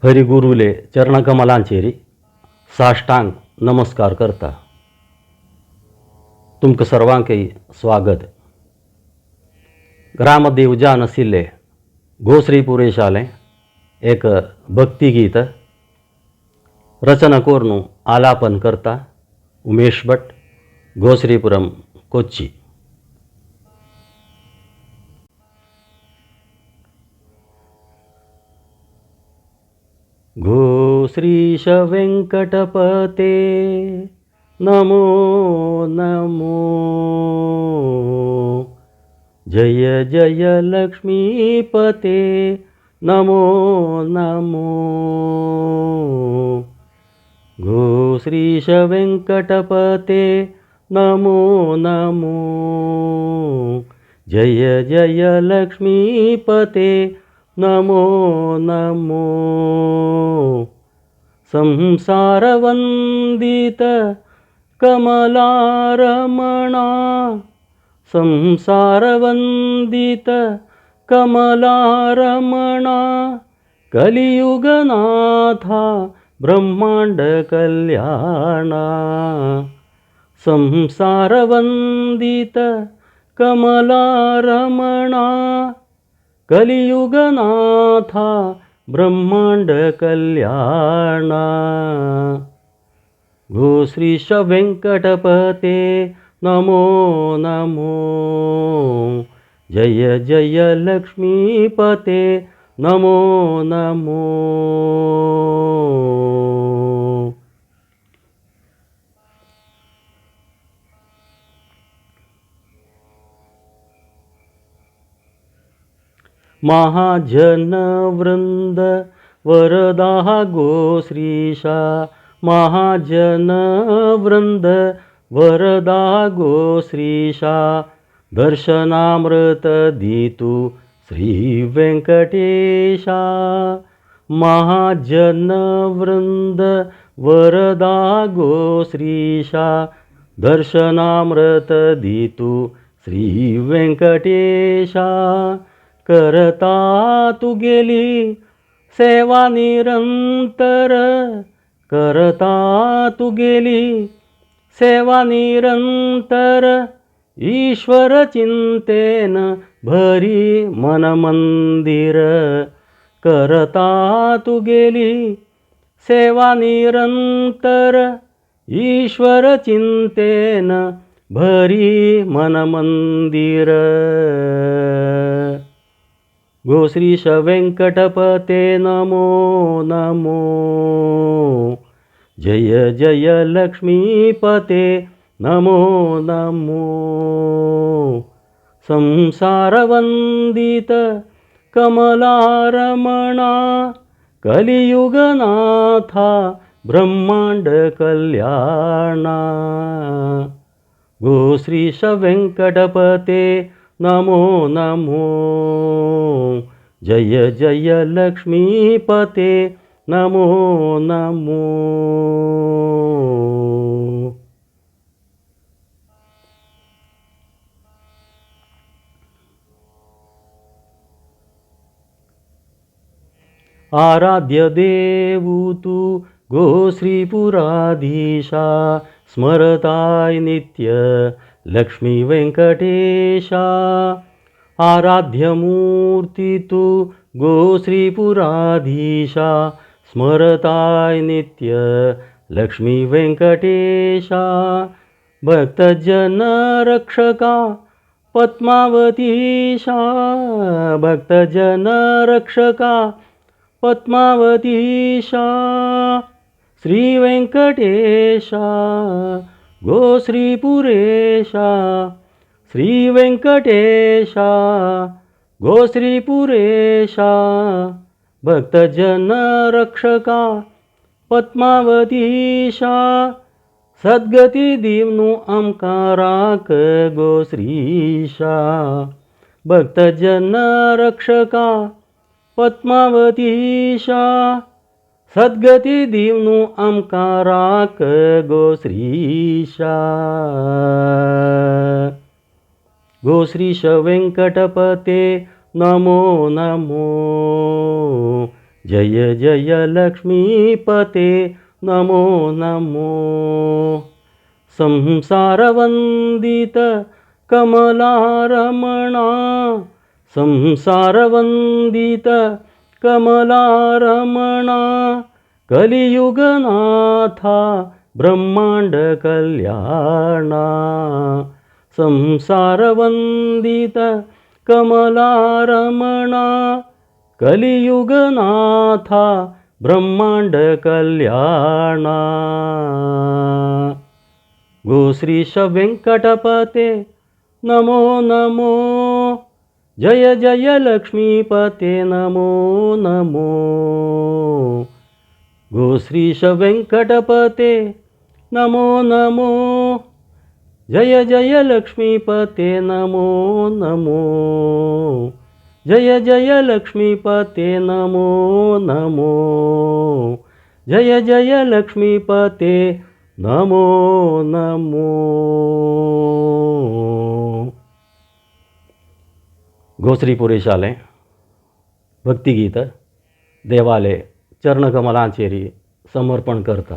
हरिगुरुले चरणकमलांचेरी साष्टांग नमस्कार करता तुमक सर्वांकही स्वागत. ग्रामदेव जानसिल्ले घोश्री पुरेशाले एक भक्तिगीत रचना कोरनु आलापन करता उमेश भट घोश्रीपुरम कोच्ची. घो श्रीश वेंकटपते नमो नमो. जय जय लक्ष्मीपते नमो नमो. घो श्रीश वेंकटपते नमो नमो. जय जय लक्ष्मीपते नमो नमो. संसारवंदित कमलारमणा संसारवंदित कमलारमणा. कलियुगनाथा ब्रह्मांड कल्याणा. संसारवंदित कमलारमणा. कलियुगनाथा ब्रह्मांड कल्याणा. घो श्रीश वेंकटपते नमो नमो. जय जय लक्ष्मीपते नमो नमो. महाजन वृंद वरदा गो श्रीशा. महाजन वृंद वरदा गो श्रीशा. दर्शनामृत दितु श्री वेंकटेशा. महाजन वृंद वरदा गो श्रीशा. दर्शनामृत दितु श्री वेंकटेशा. करता तू गेली सेवा निरंतर. करता तू गेली सेवा निरंतर. ईश्वर चिंतेन भरी मन मंदिर. करता तू गेली सेवा निरंतर. ईश्वर चिंतेन भरी मन मंदिर. घो श्रीश वेंकटपते नमो नमो. जय जय लक्ष्मीपते नमो नमो. संसारवंदित कमलारमणा. कलियुगनाथा ब्रह्मांड कल्याणा. घो श्रीश वेंकटपते नमो नमो. जय जय लक्ष्मीपते नमो नमो. आराध्य देवू तू गो श्रीपुराधीशा. स्मरताय नित्य लक्ष्मी वेंकटेशा. आराध्य मूर्ति तू गो श्रीपुराधीशा. स्मरताय नित्य लक्ष्मी वेंकटेशा. भक्तजन रक्षका पद्मावतीशा. भक्तजन रक्षका पद्मावतीशा. श्री वेंकटेशा गो श्रीपुरेशा. श्री वेंकटेशा गो श्रीपुरेशा. भक्तजन रक्षका पद्मावतीशा. सद्गती दीवनु आमकाराक गो श्रीशा. भक्तजन रक्षका पद्मावतीशा. सद्गती दीवनु आमकाराक गो श्रीशा. घो श्रीश वेंकटपते नमो नमो. जय जय लक्ष्मीपते नमो नमो संसारवंदित कमलारमणा संसारवंदित कमलारमणा कलियुगनाथा ब्रह्मांड कल्याणा संसारवंदित कमलारमणा कलियुगनाथा ब्रह्मांड कल्याणा गोश्रीश वेंकटपते नमो नमो जय जय लक्ष्मीपते नमो नमो गोश्रीश वेंकटपते नमो नमो जय जय लक्ष्मीपते नमो नमो जय जय लक्ष्मीपते नमो नमो जय जय लक्ष्मीपते नमो नमो गोश्रीपुरी शाले भक्तिगीत देवाले चरणकमलांचेरी समर्पण करता.